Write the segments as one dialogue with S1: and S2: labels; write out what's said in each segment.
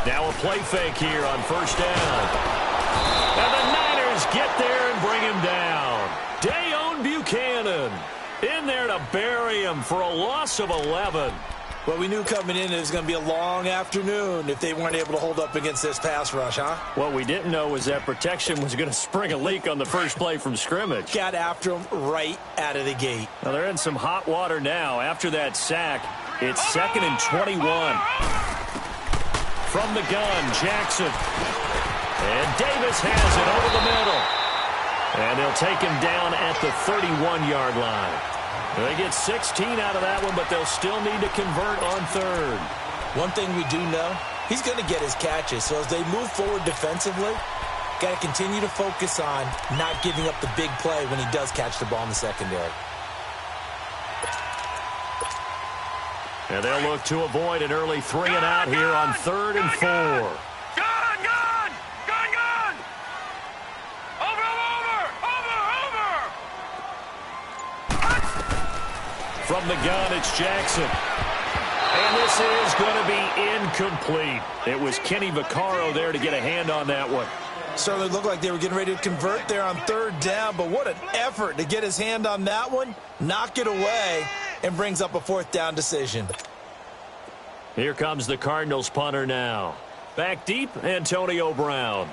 S1: Now a play fake here on first down. And the Niners get there and bring him down. Dayon Buchanan in there to bury him for a loss of 11.
S2: Well, we knew coming in it was going to be a long afternoon if they weren't able to hold up against this pass rush, huh?
S1: What we didn't know was that protection was going to spring a leak on the first play from scrimmage.
S2: Got after him right out of the gate.
S1: Now they're in some hot water now. After that sack, it's 2nd and 21. From the gun, Jackson. And Davis has it over the middle. And they'll take him down at the 31-yard line. They get 16 out of that one, but they'll still need to convert on third.
S2: One thing we do know, he's going to get his catches. So as they move forward defensively, got to continue to focus on not giving up the big play when he does catch the ball in the secondary.
S1: And they'll look to avoid an early 3 and out here on 3rd and 4. From the gun, it's Jackson. And this is going to be incomplete. It was Kenny Vaccaro there to get a hand on that one.
S2: Certainly looked like they were getting ready to convert there on 3rd down, but what an effort to get his hand on that one, knock it away, and brings up a 4th down decision.
S1: Here comes the Cardinals punter now. Back deep, Antonio Brown.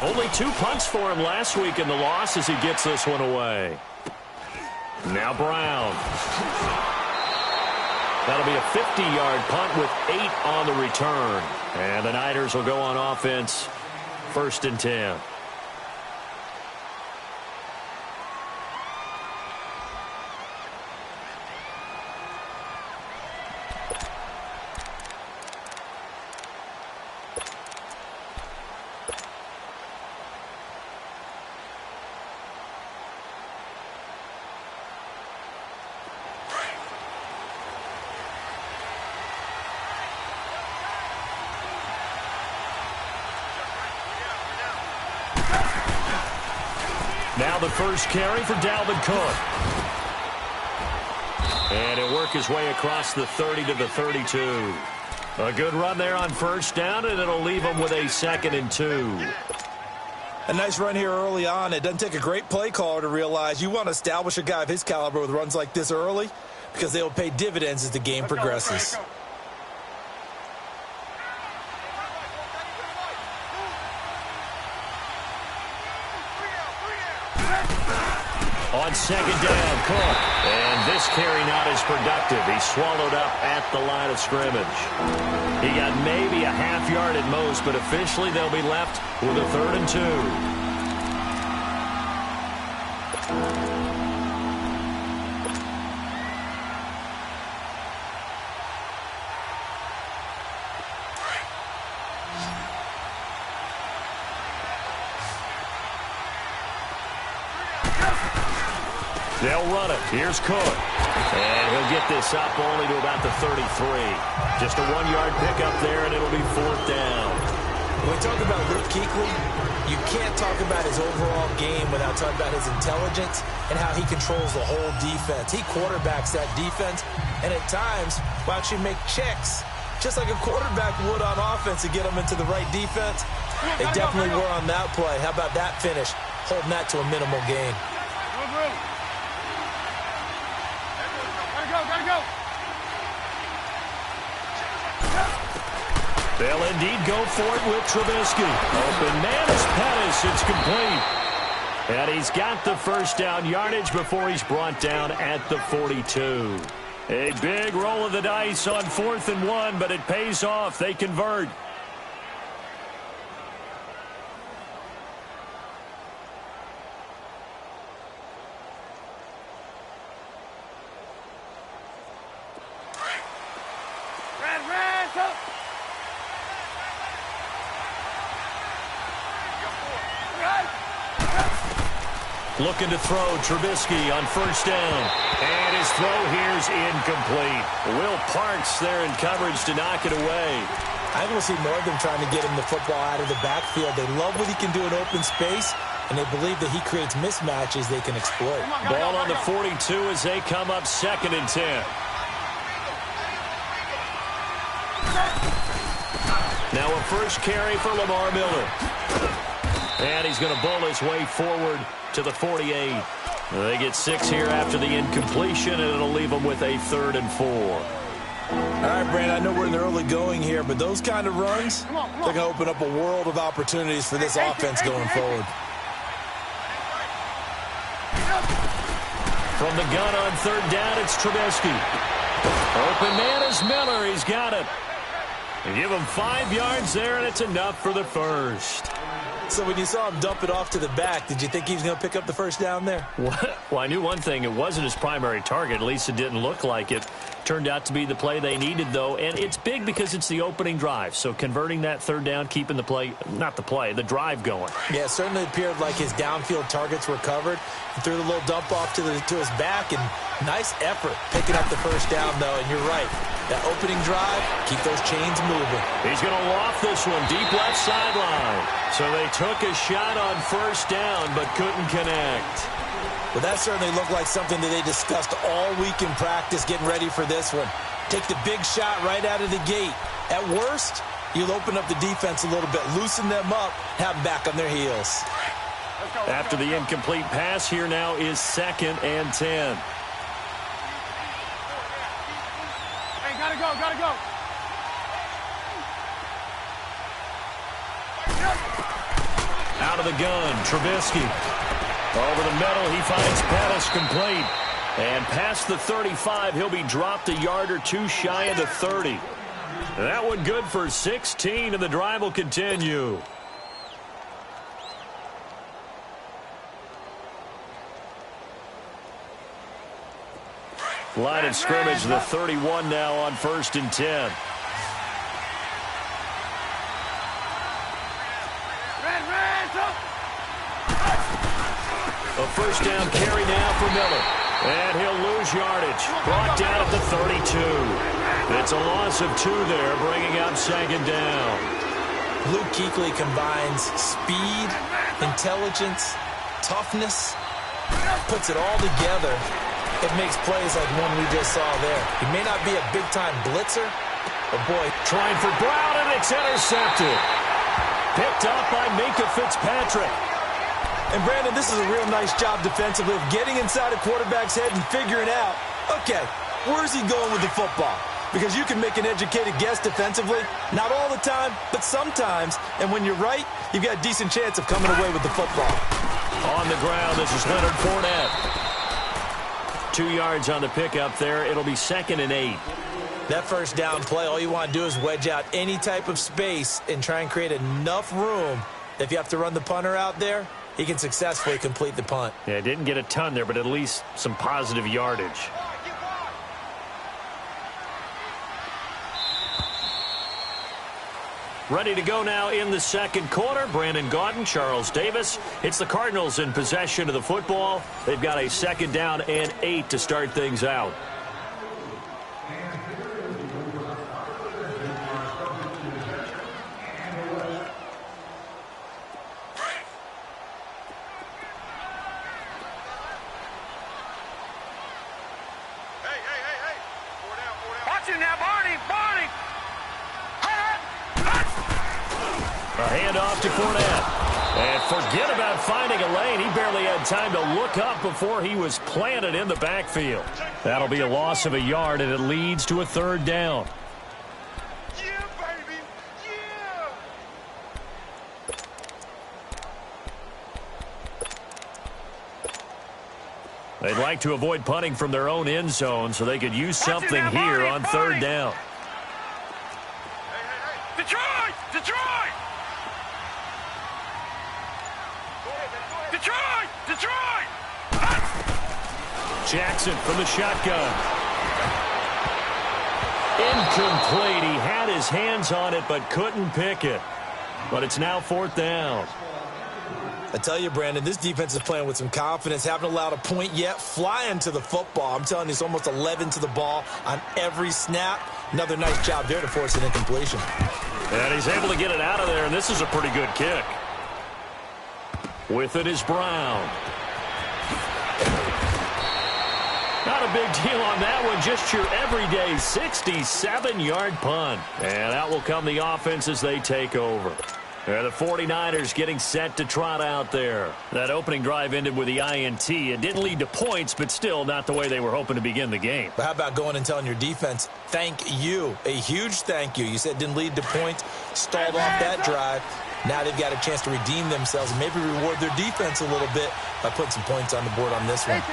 S1: Only 2 punts for him last week in the loss as he gets this one away. Now Brown. That'll be a 50-yard punt with 8 on the return. And the Niners will go on offense, 1st and 10. Now the first carry for Dalvin Cook. And he'll work his way across the 30 to the 32. A good run there on first down, and it'll leave him with a 2nd and 2.
S2: A nice run here early on. It doesn't take a great play caller to realize you want to establish a guy of his caliber with runs like this early because they will pay dividends as the game progresses.
S1: On 2nd down, Cook. And this carry not as productive. He's swallowed up at the line of scrimmage. He got maybe a half yard at most, but officially they'll be left with a 3rd and 2. They'll run it. Here's Cook. And he'll get this up only to about the 33. Just a 1-yard pickup there, and it'll be 4th down.
S2: When we talk about Luke Kuechly, you can't talk about his overall game without talking about his intelligence and how he controls the whole defense. He quarterbacks that defense, and at times will actually make checks, just like a quarterback would on offense to get them into the right defense. They definitely were on that play. How about that finish, holding that to a minimal gain.
S1: They'll indeed go for it with Trubisky. Open man is Pettis. It's complete. And he's got the first down yardage before he's brought down at the 42. A big roll of the dice on 4th and 1, but it pays off. They convert. Looking to throw, Trubisky on first down. And his throw here's incomplete. Will Parks there in coverage to knock it away.
S2: I think we'll see more of them trying to get him the football out of the backfield. They love what he can do in open space, and they believe that he creates mismatches they can exploit.
S1: Ball on the 42 as they come up 2nd and 10. Now a first carry for Lamar Miller. And he's going to bull his way forward to the 48. They get 6 here after the incompletion, and it'll leave them with a 3rd and 4.
S2: All right, Brandon, I know we're in the early going here, but those kind of runs, they're going to open up a world of opportunities for this offense going forward.
S1: From the gun on 3rd down, it's Trubisky. Open man is Miller. He's got it. They give him 5 yards there, and it's enough for the first.
S2: So when you saw him dump it off to the back, did you think he was going to pick up the first down there?
S1: Well, I knew one thing. It wasn't his primary target. At least it didn't look like it. Turned out to be the play they needed, though. And it's big because it's the opening drive. So converting that 3rd down, keeping the play, not the play, the drive going.
S2: Yeah, it certainly appeared like his downfield targets were covered. He threw the little dump off to his back, and nice effort picking up the first down, though. And you're right. That opening drive, keep those chains moving.
S1: He's going to loft this one deep left sideline. So they took a shot on 1st down, but couldn't connect.
S2: Well, that certainly looked like something that they discussed all week in practice, getting ready for this one. Take the big shot right out of the gate. At worst, you'll open up the defense a little bit, loosen them up, have them back on their heels.
S1: After the incomplete pass, here now is 2nd and 10.
S3: Hey, gotta go.
S1: Out of the gun, Trubisky. Over the middle, he finds Pettis complete. And past the 35, he'll be dropped a yard or 2 shy of the 30. That one good for 16, and the drive will continue. Line of scrimmage, the 31 now on 1st and 10. A first down carry now for Miller. And he'll lose yardage. Brought down at the 32. It's a loss of 2 there, bringing up 2nd down.
S2: Luke Kuechly combines speed, intelligence, toughness, puts it all together. It makes plays like one we just saw there. He may not be a big-time blitzer, but boy,
S1: trying for Brown, and it's intercepted. Picked up by Minkah Fitzpatrick.
S2: And, Brandon, this is a real nice job defensively of getting inside a quarterback's head and figuring out, okay, where's he going with the football? Because you can make an educated guess defensively. Not all the time, but sometimes. And when you're right, you've got a decent chance of coming away with the football.
S1: On the ground, this is Leonard Fournette. 2 yards on the pickup there. It'll be 2nd and 8.
S2: That first down play, all you want to do is wedge out any type of space and try and create enough room. If you have to run the punter out there, he can successfully complete the punt.
S1: Yeah, didn't get a ton there, but at least some positive yardage. Ready to go now in the 2nd quarter. Brandon Gaudin, Charles Davis. It's the Cardinals in possession of the football. They've got a 2nd down and 8 to start things out. A handoff to Fournette. And forget about finding a lane. He barely had time to look up before he was planted in the backfield. That'll be a loss of a yard, and it leads to a 3rd down.
S3: Yeah, baby. Yeah.
S1: They'd like to avoid punting from their own end zone so they could use something here on 3rd down.
S3: Detroit!
S1: Jackson from the shotgun. Incomplete. He had his hands on it but couldn't pick it. But it's now 4th down.
S2: I tell you, Brandon, this defense is playing with some confidence. Haven't allowed a point yet. Flying to the football. I'm telling you, it's almost 11 to the ball on every snap. Another nice job there to force an incompletion.
S1: And he's able to get it out of there, and this is a pretty good kick. With it is Brown. Not a big deal on that one. Just your everyday 67-yard punt. And out will come the offense as they take over. The 49ers getting set to trot out there. That opening drive ended with the INT. It didn't lead to points, but still not the way they were hoping to begin the game.
S2: But how about going and telling your defense, thank you, a huge thank you. You said it didn't lead to points, stalled off that drive. Now they've got a chance to redeem themselves and maybe reward their defense a little bit by putting some points on the board on this one.
S3: 18.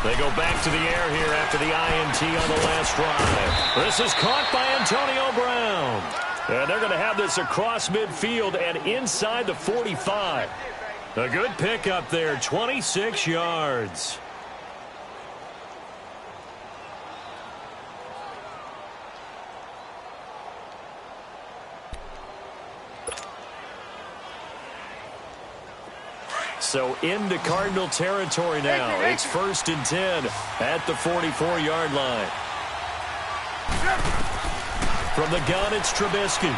S1: They go back to the air here after the INT on the last drive. This is caught by Antonio Brown. And they're going to have this across midfield and inside the 45. A good pickup there, 26 yards. So into Cardinal territory now. It's 1st and 10 at the 44-yard line. From the gun, it's Trubisky.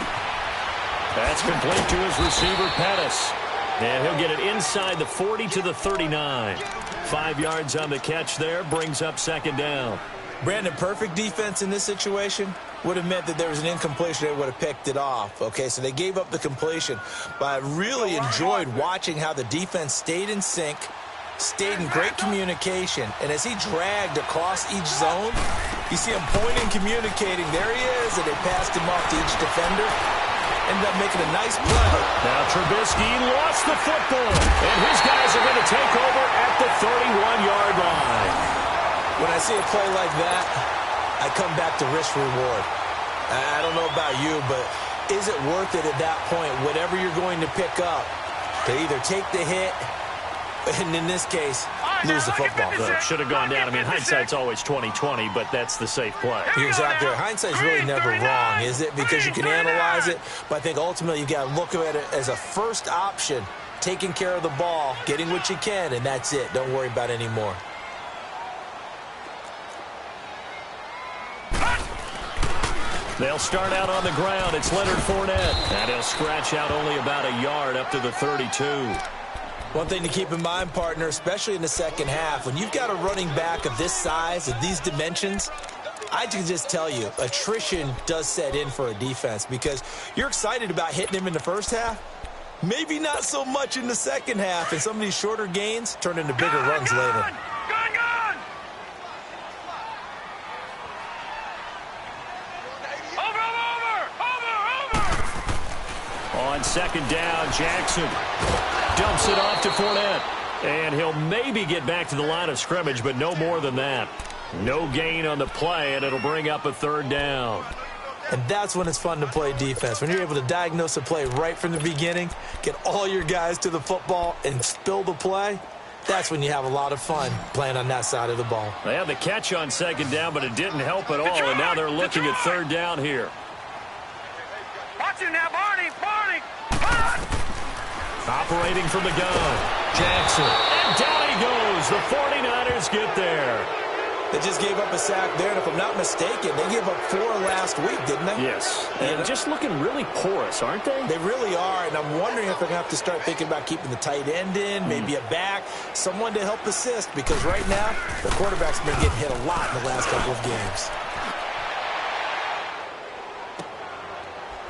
S1: That's complete to his receiver, Pettis. And he'll get it inside the 40 to the 39. 5 yards on the catch there, brings up 2nd down.
S2: Brandon, perfect defense in this situation would have meant that there was an incompletion. They would have picked it off. Okay, so they gave up the completion. But I really enjoyed watching how the defense stayed in sync, stayed in great communication. And as he dragged across each zone, you see him pointing, communicating. There he is, and they passed him off to each defender. Ended up making a nice play.
S1: Now Trubisky lost the football, and his guys are going to take over at the 31-yard line.
S2: When I see a play like that, I come back to risk-reward. I don't know about you, but is it worth it at that point, whatever you're going to pick up, to either take the hit, and in this case, lose the football?
S1: Should have gone down. I mean, hindsight's always 20/20, but that's the safe play.
S2: You're exactly right. Hindsight's really never wrong, is it? Because you can analyze it, but I think ultimately you got to look at it as a first option, taking care of the ball, getting what you can, and that's it. Don't worry about any more.
S1: They'll start out on the ground. It's Leonard Fournette. And he'll scratch out only about a yard up to the 32.
S2: One thing to keep in mind, partner, especially in the second half, when you've got a running back of this size, of these dimensions, I can just tell you, attrition does set in for a defense because you're excited about hitting him in the first half. Maybe not so much in the second half, and some of these shorter gains turn into bigger runs later.
S1: On 2nd down, Jackson dumps it off to Fournette. And he'll maybe get back to the line of scrimmage, but no more than that. No gain on the play, and it'll bring up a 3rd down.
S2: And that's when it's fun to play defense. When you're able to diagnose a play right from the beginning, get all your guys to the football, and spill the play, that's when you have a lot of fun playing on that side of the ball.
S1: They have the catch on 2nd down, but it didn't help at all, and now they're looking at 3rd down here.
S3: Watch it now, Barney.
S1: Operating from the gun, Jackson. And down he goes. The 49ers get there.
S2: They just gave up a sack there, and if I'm not mistaken, they gave up 4 last week, didn't they?
S1: Yes. And just looking really porous, aren't they?
S2: They really are, and I'm wondering if they're going to have to start thinking about keeping the tight end in, maybe a back, someone to help assist, because right now, the quarterback's been getting hit a lot in the last couple of games.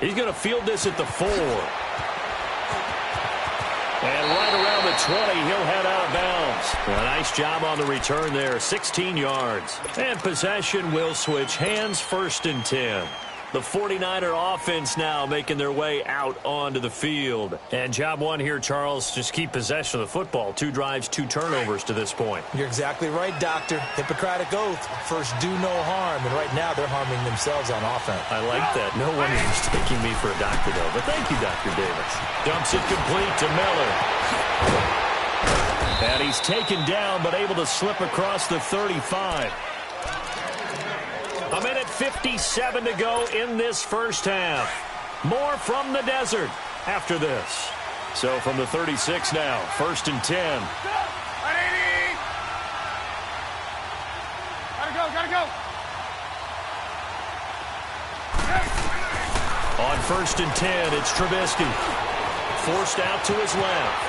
S1: He's going to field this at the 4. And right around the 20, he'll head out of bounds. A nice job on the return there, 16 yards. And possession will switch hands, 1st and 10. The 49er offense now making their way out onto the field. And job one here, Charles, just keep possession of the football. 2 drives, 2 turnovers to this point.
S2: You're exactly right, Doctor. Hippocratic oath. First, do no harm. And right now, they're harming themselves on offense.
S1: I like that. No one is mistaking me for a doctor, though. But thank you, Dr. Davis. Dumps it complete to Miller. And he's taken down, but able to slip across the 35. A minute 57 to go in this first half. More from the desert after this. So from the 36 now, 1st and 10.
S3: Gotta go.
S1: On 1st and 10, it's Trubisky. Forced out to his left.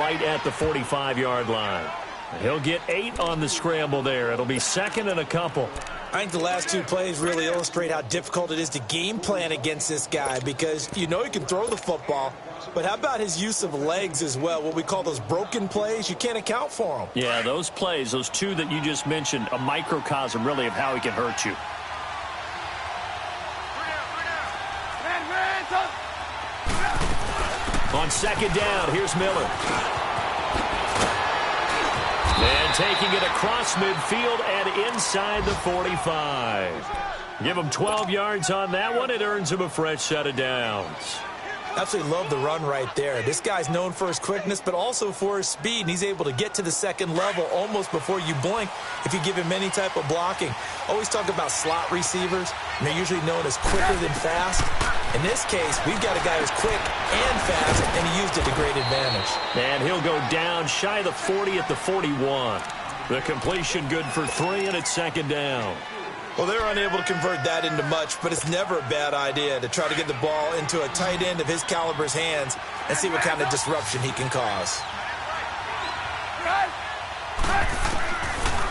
S1: right at the 45-yard line. He'll get 8 on the scramble there. It'll be second and a couple.
S2: I think the last 2 plays really illustrate how difficult it is to game plan against this guy, because you know he can throw the football, but how about his use of legs as well? What we call those broken plays, you can't account for them.
S1: Yeah, those plays, those 2 that you just mentioned, a microcosm really of how he can hurt you. On second down, here's Miller. And taking it across midfield and inside the 45. Give him 12 yards on that one. It earns him a fresh set of downs.
S2: Absolutely love the run right there. This guy's known for his quickness, but also for his speed, and he's able to get to the second level almost before you blink if you give him any type of blocking. Always talk about slot receivers, and they're usually known as quicker than fast. In this case, we've got a guy who's quick and fast, and he used it to great advantage.
S1: And he'll go down shy of the 40 at the 41. The completion good for 3, and it's second down.
S2: Well, they're unable to convert that into much, but it's never a bad idea to try to get the ball into a tight end of his caliber's hands and see what kind of disruption he can cause.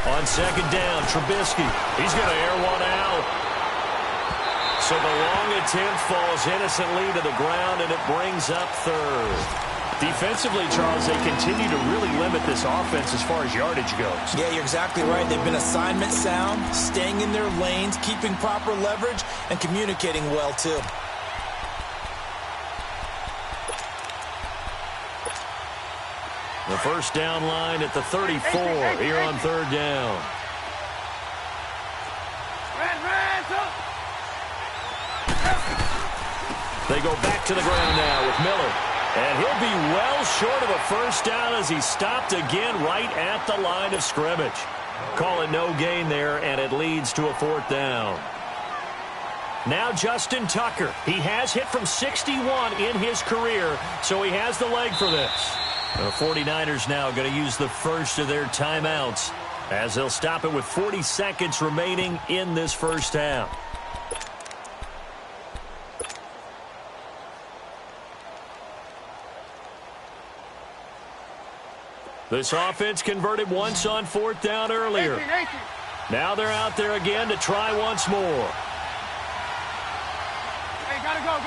S1: On second down, Trubisky. He's going to air one out. So the long attempt falls innocently to the ground, and it brings up third. Defensively, Charles, they continue to really limit this offense as far as yardage goes.
S2: Yeah, you're exactly right. They've been assignment sound, staying in their lanes, keeping proper leverage, and communicating well, too.
S1: The first down line at the 34 here on third down. They go back to the ground now with Miller. And he'll be well short of a first down as he stopped again right at the line of scrimmage. Call it no gain there, and it leads to a fourth down. Now Justin Tucker. He has hit from 61 in his career, so he has the leg for this. The 49ers now going to use the first of their timeouts as they'll stop it with 40 seconds remaining in this first half. This offense converted once on fourth down earlier. Now they're out there again to try once more.
S3: Hey, gotta go.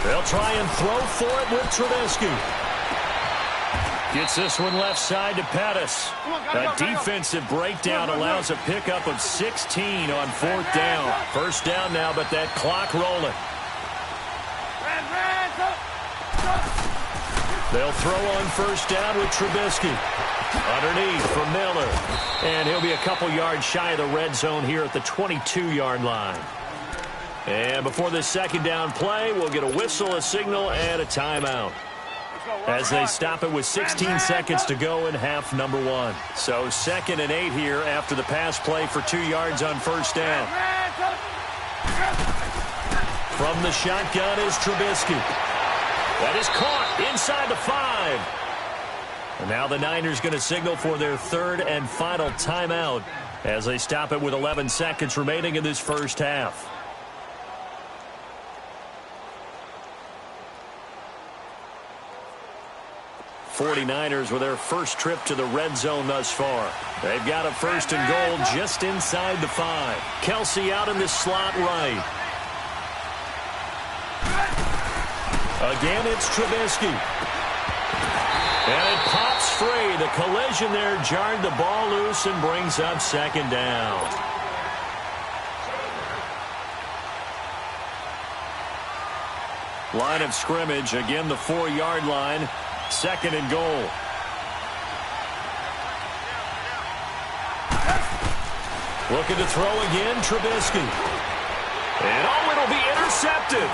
S1: They'll try and throw for it with Trubisky. Gets this one left side to Pettis. A defensive breakdown allows a pickup of 16 on fourth down. First down now, but that clock rolling. They'll throw on first down with Trubisky. Underneath for Miller. And he'll be a couple yards shy of the red zone here at the 22-yard line. And before this second down play, we'll get a whistle, a signal, and a timeout as they stop it with 16 seconds to go in half number 1. So 2nd and 8 here after the pass play for 2 yards on first down. From the shotgun is Trubisky. That is caught inside the 5. And now the Niners going to signal for their third and final timeout as they stop it with 11 seconds remaining in this first half. '49ers with their first trip to the red zone thus far. They've got a first and goal just inside the 5. Kelsey out in the slot right. Again, it's Trubisky. And it pops free. The collision there jarred the ball loose and brings up second down. Line of scrimmage, again the 4-yard line. 2nd and goal. Looking to throw again, Trubisky. And oh, it'll be intercepted.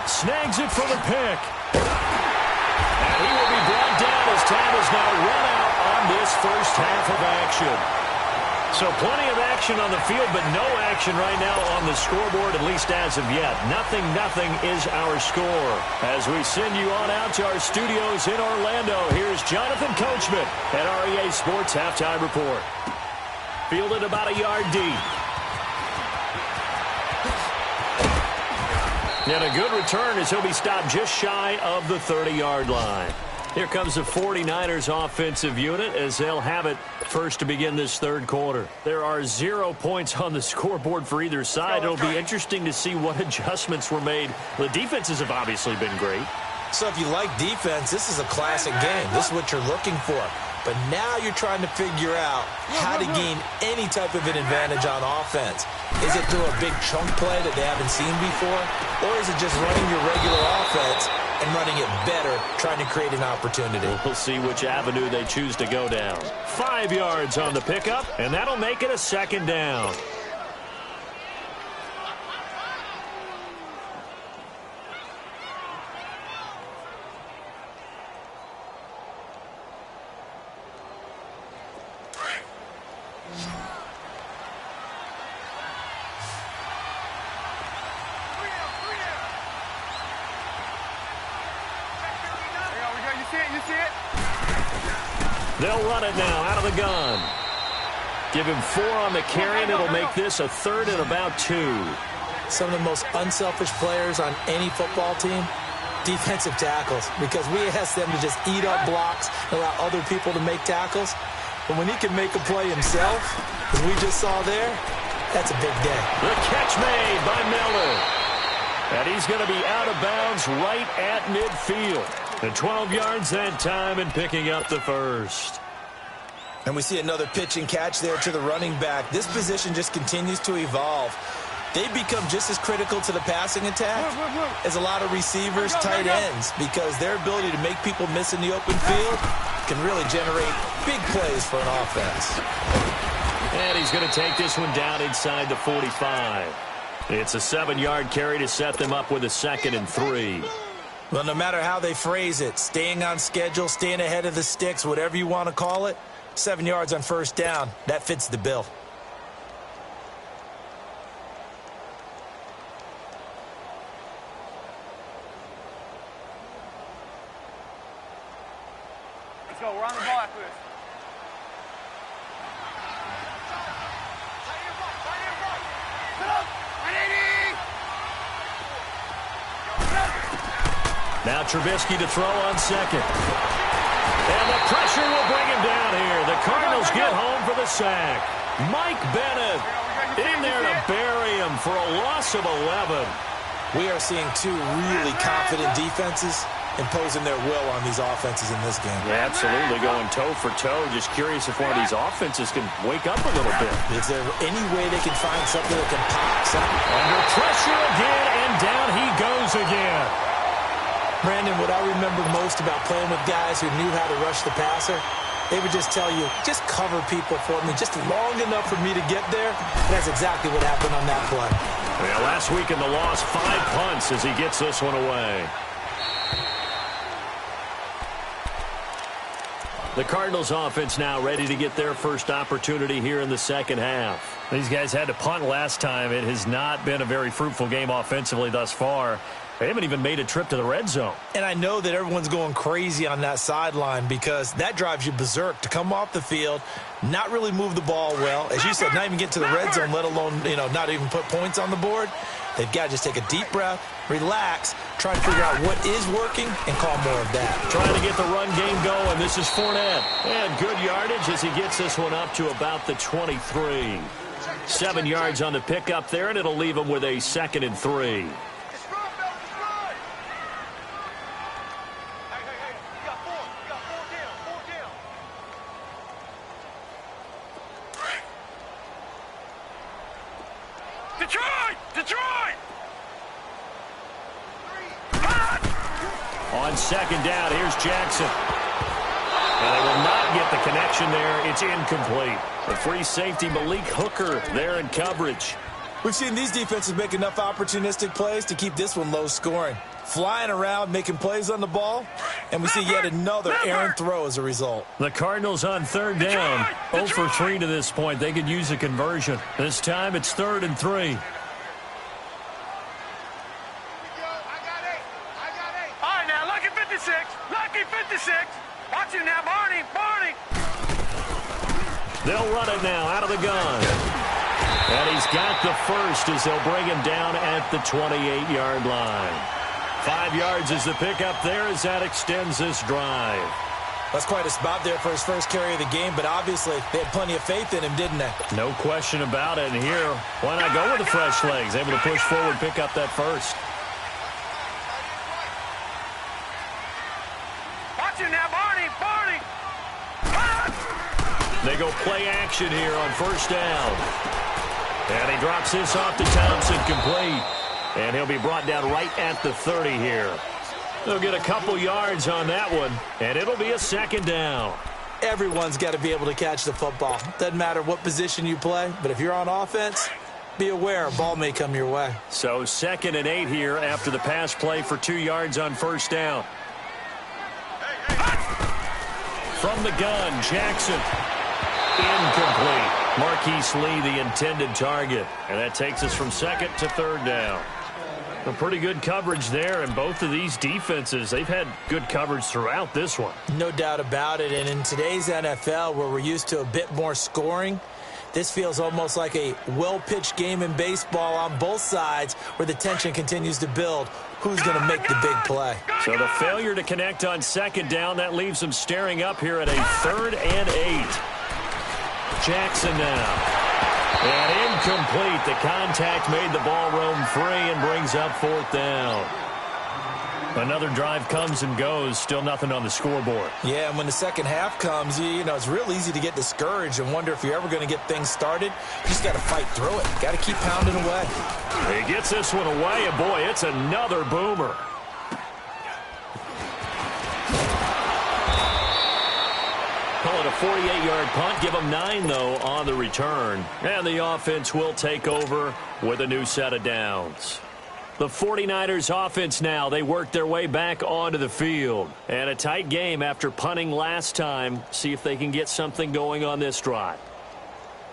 S1: Snags it for the pick. And he will be brought down as time is now run out on this first half of action. So plenty of action on the field, but no action right now on the scoreboard, at least as of yet. 0-0 is our score. As we send you on out to our studios in Orlando, here's Jonathan Coachman at REA Sports Halftime Report. Fielded about a yard deep. And a good return as he'll be stopped just shy of the 30-yard line. Here comes the 49ers offensive unit as they'll have it first to begin this third quarter. There are 0 points on the scoreboard for either side. It'll be interesting to see what adjustments were made. The defenses have obviously been great.
S2: So if you like defense, this is a classic game. This is what you're looking for. But now you're trying to figure out how to gain any type of an advantage on offense. Is it through a big chunk play that they haven't seen before? Or is it just running your regular offense and running it better, trying to create an opportunity?
S1: We'll see which avenue they choose to go down. 5 yards on the pickup, and that'll make it a second down. They'll run it now out of the gun. Give him 4 on the carry, and it'll make this a 3rd and about 2.
S2: Some of the most unselfish players on any football team, defensive tackles, because we ask them to just eat up blocks and allow other people to make tackles. But when he can make a play himself, as we just saw there, that's a big day.
S1: The catch made by Miller. And he's going to be out of bounds right at midfield. And 12 yards that time and picking up the first.
S2: And we see another pitch and catch there to the running back. This position just continues to evolve. They become just as critical to the passing attack as a lot of receivers, tight ends, because their ability to make people miss in the open field can really generate big plays for an offense.
S1: And he's going to take this one down inside the 45. It's a 7-yard carry to set them up with a 2nd and 3.
S2: Well, no matter how they phrase it, staying on schedule, staying ahead of the sticks, whatever you want to call it, 7 yards on first down, that fits the bill.
S3: Let's go. We're on the ball after this.
S1: Now Trubisky to throw on 2nd. And the pressure will bring him down here. The Cardinals get home for the sack. Mike Bennett in there to bury him for a loss of 11.
S2: We are seeing 2 really confident defenses imposing their will on these offenses in this game.
S1: Yeah, absolutely, going toe for toe. Just curious if one of these offenses can wake up a little bit.
S2: Is there any way they can find something that can pop something?
S1: Under pressure again, and down he goes again.
S2: Brandon, what I remember most about playing with guys who knew how to rush the passer, they would just tell you, just cover people for me, just long enough for me to get there. And that's exactly what happened on that play.
S1: Yeah, last week in the loss, 5 punts as he gets this one away. The Cardinals offense now ready to get their first opportunity here in the second half. These guys had to punt last time. It has not been a very fruitful game offensively thus far. They haven't even made a trip to the red zone.
S2: And I know that everyone's going crazy on that sideline because that drives you berserk to come off the field, not really move the ball well. As you said, not even get to the red zone, let alone, not even put points on the board. They've got to just take a deep breath, relax, try and figure out what is working, and call more of that.
S1: Trying to get the run game going. This is Fournette. And good yardage as he gets this one up to about the 23. 7 yards on the pickup there, and it'll leave him with a 2nd and 3.
S3: Detroit!
S1: On 2nd down, here's Jackson. And they will not get the connection there. It's incomplete. The free safety, Malik Hooker, there in coverage.
S2: We've seen these defenses make enough opportunistic plays to keep this one low scoring. Flying around, making plays on the ball, and we see yet another errant throw as a result.
S1: The Cardinals on 3rd down. 0 for 3 to this point. They could use a conversion. This time it's 3rd and 3.
S3: Lucky 56. Watch him now, Barney.
S1: They'll run it now out of the gun. And he's got the first as they'll bring him down at the 28-yard line. 5 yards is the pickup there as that extends this drive.
S2: That's quite a spot there for his first carry of the game, but obviously they had plenty of faith in him, didn't they?
S1: No question about it. And here, why not go with the fresh legs? Able to push forward, pick up that first.
S3: Watch it now, Barney! Barney!
S1: They go play action here on first down. And he drops this off to Thompson, complete. And he'll be brought down right at the 30 here. They'll get a couple yards on that one, and it'll be a second down.
S2: Everyone's got to be able to catch the football. Doesn't matter what position you play, but if you're on offense, be aware a ball may come your way.
S1: So 2nd and 8 here after the pass play for 2 yards on first down. From the gun, Jackson. Incomplete. Marquise Lee, the intended target. And that takes us from 2nd to 3rd down. A pretty good coverage there, and both of these defenses, they've had good coverage throughout this one.
S2: No doubt about it, and in today's NFL, where we're used to a bit more scoring, this feels almost like a well-pitched game in baseball on both sides where the tension continues to build. Who's going to make the big play?
S1: So the failure to connect on 2nd down, that leaves them staring up here at a 3rd and 8. Jackson now. And incomplete. The contact made the ball roam free and brings up 4th down. Another drive comes and goes. Still nothing on the scoreboard.
S2: Yeah, and when the second half comes, you know, it's real easy to get discouraged and wonder if you're ever going to get things started. You just got to fight through it. Got to keep pounding away.
S1: He gets this one away, and boy, it's another boomer. Call it a 48-yard punt. Give them 9, though, on the return. And the offense will take over with a new set of downs. The 49ers offense now, they work their way back onto the field. And a tight game after punting last time. See if they can get something going on this drive.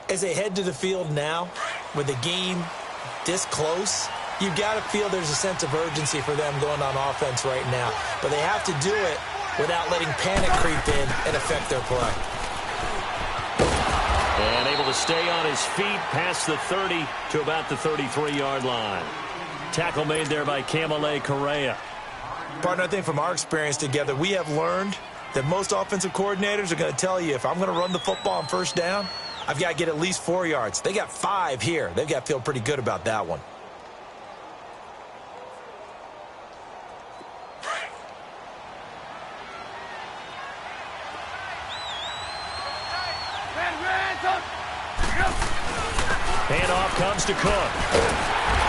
S2: As they head to the field now, with the game this close, you've got to feel there's a sense of urgency for them going on offense right now. But they have to do it without letting panic creep in and affect their play.
S1: And able to stay on his feet past the 30 to about the 33-yard line. Tackle made there by Kamale Correa.
S2: Partner, I think from our experience together, we have learned that most offensive coordinators are going to tell you, if I'm going to run the football on first down, I've got to get at least 4 yards. They got 5 here. They've got to feel pretty good about that one.
S1: Handoff comes to Cook.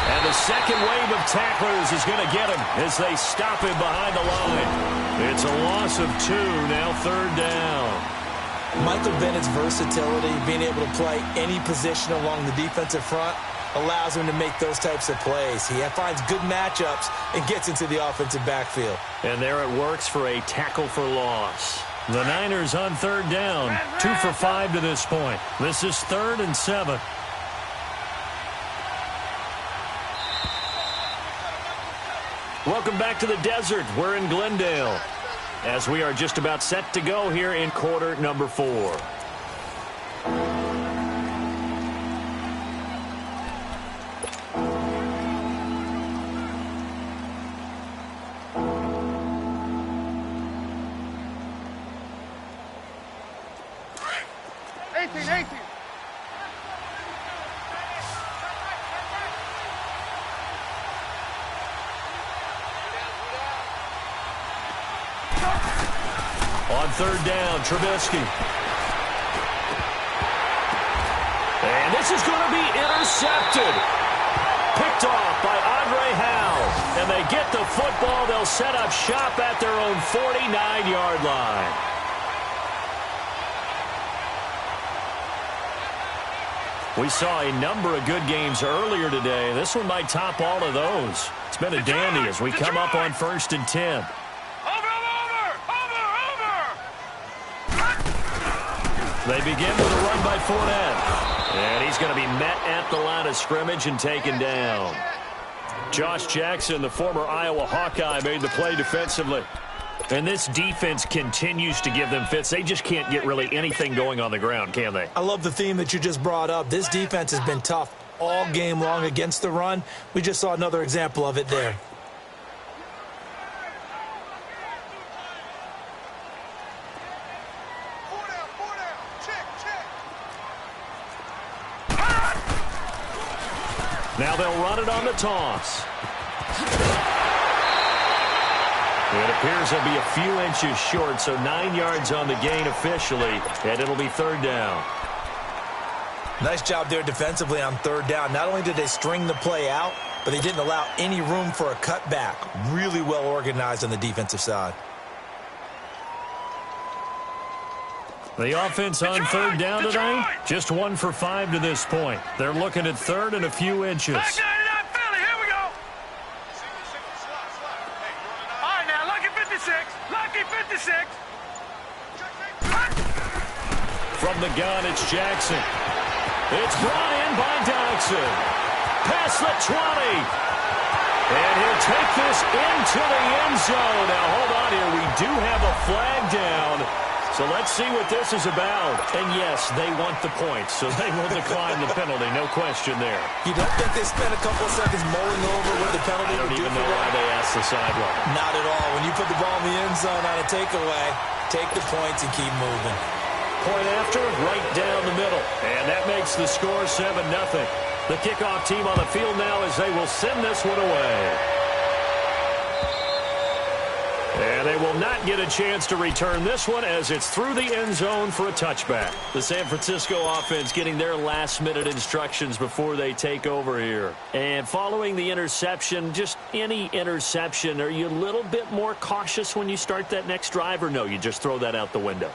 S1: And the second wave of tacklers is going to get him as they stop him behind the line. It's a loss of 2, now 3rd down.
S2: Michael Bennett's versatility, being able to play any position along the defensive front, allows him to make those types of plays. He finds good matchups and gets into the offensive backfield.
S1: And there it works for a tackle for loss. The Niners on 3rd down, 2 for 5 to this point. This is 3rd and 7. Welcome back to the desert. We're in Glendale as we are just about set to go here in quarter number 4. On 3rd down, Trubisky. And this is going to be intercepted. Picked off by Andre Howe. And they get the football. They'll set up shop at their own 49-yard line. We saw a number of good games earlier today. This one might top all of those. It's been a dandy as we come up on 1st and 10. They begin with a run by Fournette. And he's going to be met at the line of scrimmage and taken down. Josh Jackson, the former Iowa Hawkeye, made the play defensively. And this defense continues to give them fits. They just can't get really anything going on the ground, can they?
S2: I love the theme that you just brought up. This defense has been tough all game long against the run. We just saw another example of it there.
S1: Now they'll run it on the toss. It appears they'll be a few inches short, so 9 yards on the gain officially, and it'll be third down.
S2: Nice job there defensively on third down. Not only did they string the play out, but they didn't allow any room for a cutback. Really well organized on the defensive side.
S1: The offense on third down tonight, just 1 for 5 to this point. They're looking at third and a few inches.
S3: Back 99 Philly, here we go. All right, now, lucky 56. Lucky 56.
S1: From the gun, it's Jackson. It's brought in by Dodson. Past the 20. And he'll take this into the end zone. Now, hold on here. We do have a flag down. So let's see what this is about. And yes, they want the points, so they will decline the penalty. No question there.
S2: You don't think they spent a couple of seconds mulling over what the penalty
S1: I don't
S2: would do
S1: even
S2: for
S1: know
S2: them?
S1: why they asked the sideline.
S2: Not at all. When you put the ball in the end zone on a takeaway, take the points and keep moving.
S1: Point after, right down the middle. And that makes the score 7-0. The kickoff team on the field now as they will send this one away. And they will not get a chance to return this one as it's through the end zone for a touchback. The San Francisco offense getting their last-minute instructions before they take over here. And following the interception, just any interception, are you a little bit more cautious when you start that next drive, or no, you just throw that out the window?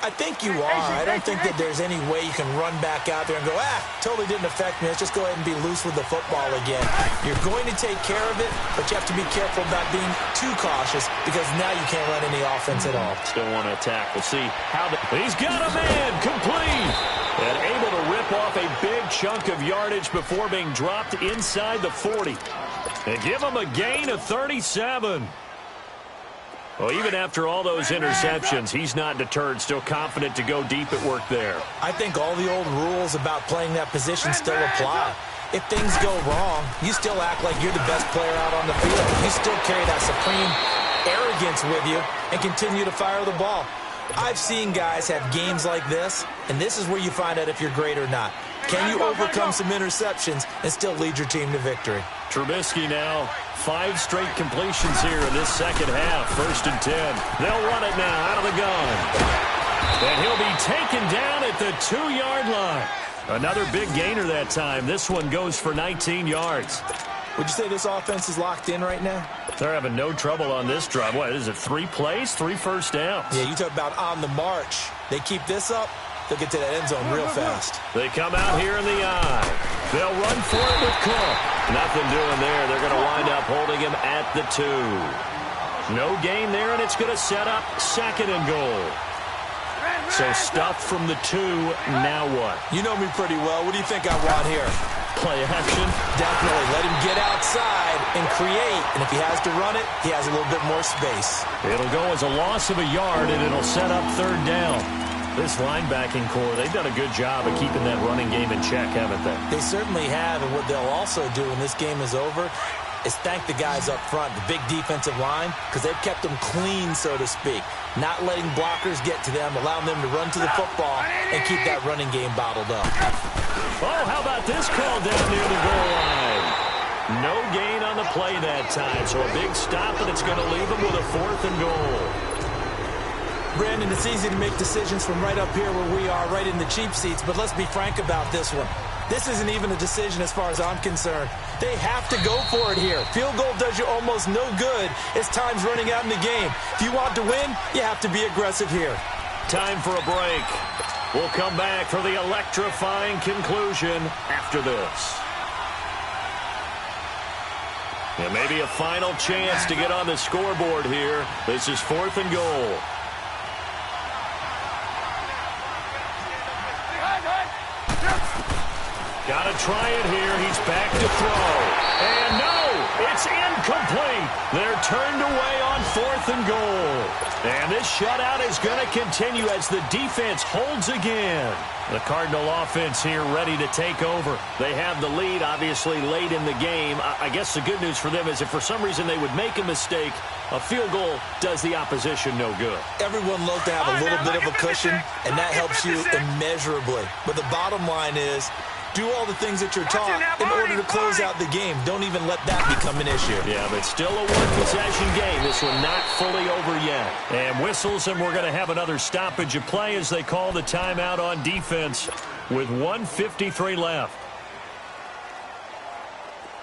S2: I think you are. I don't think that there's any way you can run back out there and go, totally didn't affect me. Let's just go ahead and be loose with the football again. You're going to take care of it, but you have to be careful about being too cautious because now you can't run any offense at all.
S1: Still want to attack. We'll see how he's got a man complete and able to rip off a big chunk of yardage before being dropped inside the 40. And give him a gain of 37. Well, even after all those interceptions, he's not deterred, still confident to go deep at work there.
S2: I think all the old rules about playing that position still apply. If things go wrong, you still act like you're the best player out on the field. You still carry that supreme arrogance with you and continue to fire the ball. I've seen guys have games like this, and this is where you find out if you're great or not. Can you overcome some interceptions and still lead your team to victory?
S1: Trubisky now, 5 straight completions here in this second half. 1st and 10. They'll run it now out of the gun. And he'll be taken down at the 2-yard line. Another big gainer that time. This one goes for 19 yards.
S2: Would you say this offense is locked in right now?
S1: They're having no trouble on this drive. What is it, 3 plays, 3 first downs?
S2: Yeah, you talk about on the march. They keep this up, they'll get to that end zone real fast.
S1: They come out here in the eye. They'll run for it with Cook. Nothing doing there. They're going to wind up holding him at the 2. No gain there, and it's going to set up 2nd and goal. So stuff from the 2. Now what?
S2: You know me pretty well. What do you think I want here?
S1: Play action?
S2: Definitely. Let him get outside and create. And if he has to run it, he has a little bit more space.
S1: It'll go as a loss of a yard, and it'll set up 3rd down. This linebacking core, they've done a good job of keeping that running game in check, haven't they?
S2: They certainly have, and what they'll also do when this game is over is thank the guys up front, the big defensive line, because they've kept them clean, so to speak. Not letting blockers get to them, allowing them to run to the football and keep that running game bottled up.
S1: Oh, how about this call down near the goal line? No gain on the play that time, so a big stop, and it's going to leave them with a 4th and goal.
S2: Brandon, it's easy to make decisions from right up here where we are, right in the cheap seats, but let's be frank about this one. This isn't even a decision as far as I'm concerned. They have to go for it here. Field goal does you almost no good as time's running out in the game. If you want to win, you have to be aggressive here.
S1: Time for a break. We'll come back for the electrifying conclusion after this. And maybe a final chance to get on the scoreboard here. This is 4th and goal. Got to try it here. He's back to throw. And no, It's incomplete. They're turned away on 4th and goal. And this shutout is going to continue as the defense holds again. The Cardinal offense here ready to take over. They have the lead, obviously, late in the game. I guess the good news for them is if for some reason they would make a mistake, a field goal does the opposition no good.
S2: Everyone loves to have a little bit of a cushion, and that helps you immeasurably. But the bottom line is, do all the things that you're taught in order to close out the game. Don't even let that become an issue.
S1: Yeah, but still a one-possession game. This one not fully over yet. And whistles, and we're going to have another stoppage of play as they call the timeout on defense with 1:53 left.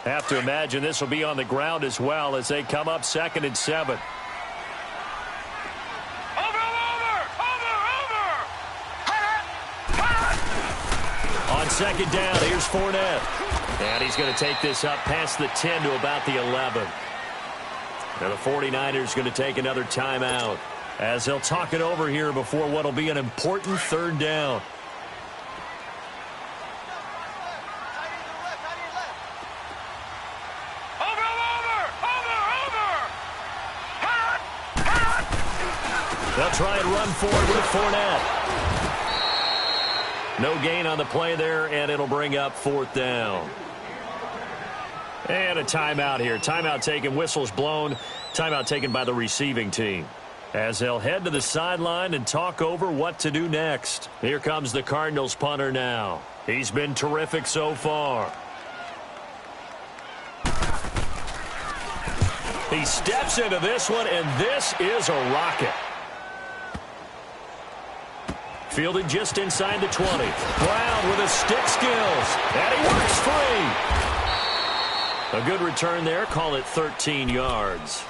S1: Have to imagine this will be on the ground as well as they come up 2nd and 7. On 2nd down, here's Fournette. And he's going to take this up past the 10 to about the 11. Now the 49ers going to take another timeout as they'll talk it over here before what will be an important 3rd down. They'll try and run forward with Fournette. No gain on the play there, and it'll bring up 4th down. And a timeout here. Timeout taken, whistles blown. Timeout taken by the receiving team. As they'll head to the sideline and talk over what to do next. Here comes the Cardinals punter now. He's been terrific so far. He steps into this one, and this is a rocket. Fielded just inside the 20. Brown with his stick skills. And he works free. A good return there. Call it 13 yards.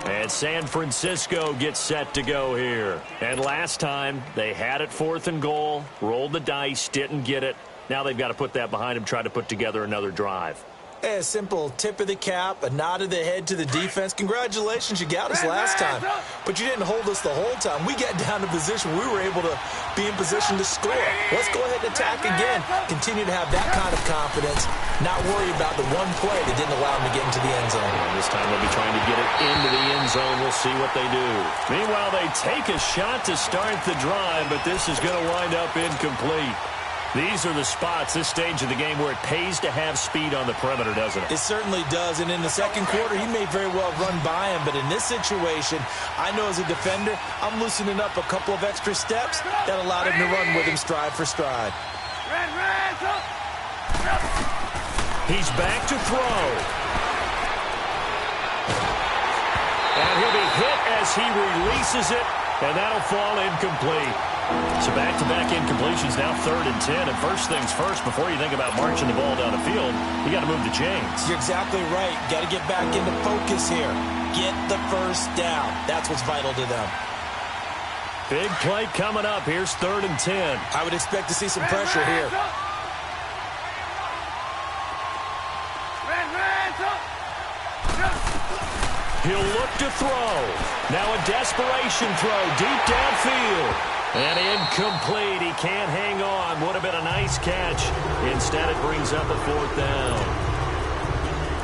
S1: And San Francisco gets set to go here. And last time, they had it 4th and goal. Rolled the dice. Didn't get it. Now they've got to put that behind them. Try to put together another drive.
S2: A simple tip of the cap, a nod of the head to the defense. Congratulations, you got us last time. But you didn't hold us the whole time. We got down to position. We were able to be in position to score. Let's go ahead and attack again. Continue to have that kind of confidence. Not worry about the one play that didn't allow them to get into the end zone.
S1: And this time they'll be trying to get it into the end zone. We'll see what they do. Meanwhile, they take a shot to start the drive, but this is going to wind up incomplete. These are the spots, this stage of the game, where it pays to have speed on the perimeter, doesn't it?
S2: It certainly does, and in the second quarter, he may very well run by him, but in this situation, I know as a defender, I'm loosening up a couple of extra steps that allowed him to run with him stride for stride.
S1: He's back to throw. And he'll be hit as he releases it, and that'll fall incomplete. So back-to-back incompletions, now 3rd and 10. And first things first, before you think about marching the ball down the field, you got to move the chains.
S2: You're exactly right. Got to get back into focus here. Get the first down. That's what's vital to them.
S1: Big play coming up. Here's 3rd and 10.
S2: I would expect to see some pressure here.
S1: He'll look to throw. Now a desperation throw deep downfield. And incomplete. He can't hang on. Would have been a nice catch. Instead, it brings up a 4th down.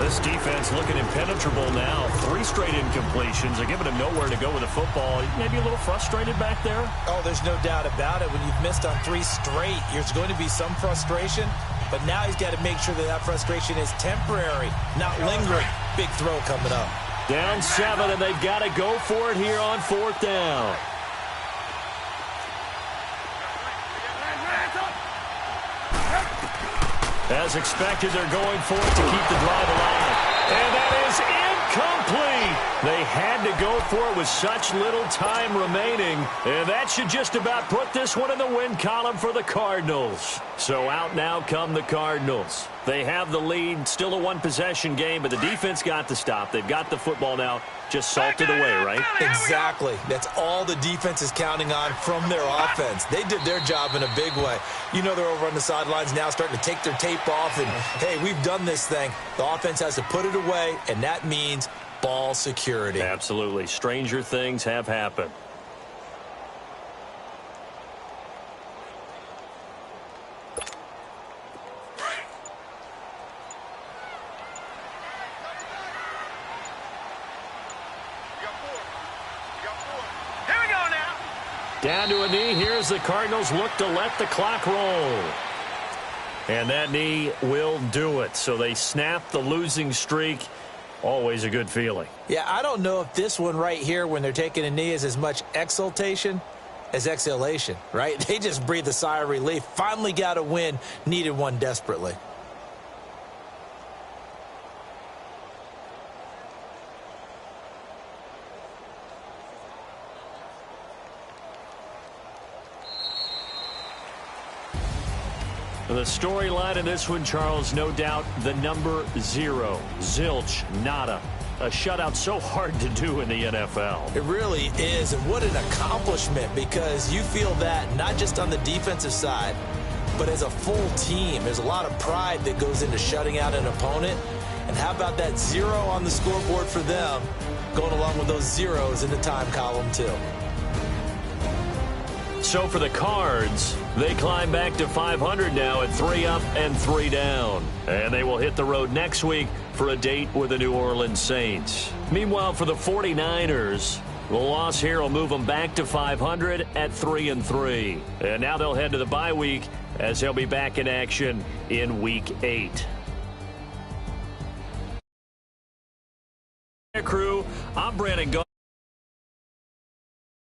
S1: This defense looking impenetrable now. 3 straight incompletions. They're giving him nowhere to go with the football. Maybe a little frustrated back there.
S2: Oh, there's no doubt about it. When you've missed on 3 straight, there's going to be some frustration. But now he's got to make sure that that frustration is temporary, not lingering. Big throw coming up.
S1: Down 7, and they've got to go for it here on 4th down. As expected, they're going for it to keep the drive alive. And that is incomplete. They had to go for it with such little time remaining. And that should just about put this one in the win column for the Cardinals. So out now come the Cardinals. They have the lead, still a one-possession game, but the defense got the stop. They've got the football now. Just salted away, right?
S2: Exactly. That's all the defense is counting on from their offense. They did their job in a big way. You know they're over on the sidelines now starting to take their tape off and, hey, we've done this thing. The offense has to put it away, and that means ball security.
S1: Absolutely. Stranger things have happened. Down to a knee. Here's the Cardinals look to let the clock roll. And that knee will do it. So they snap the losing streak. Always a good feeling.
S2: Yeah, I don't know if this one right here when they're taking a knee is as much exultation as exhalation, right? They just breathe a sigh of relief. Finally got a win. Needed one desperately.
S1: The storyline in this one, Charles, no doubt the number 0. Zilch, nada. A shutout so hard to do in the NFL.
S2: It really is, and what an accomplishment, because you feel that not just on the defensive side, but as a full team. There's a lot of pride that goes into shutting out an opponent. And how about that 0 on the scoreboard for them, going along with those zeros in the time column too.
S1: So for the Cards, they climb back to 500 now at 3 up and 3 down. And they will hit the road next week for a date with the New Orleans Saints. Meanwhile, for the 49ers, the loss here will move them back to 500 at 3-3. And now they'll head to the bye week as they'll be back in action in Week 8. Crew, I'm Brandon Gaudin.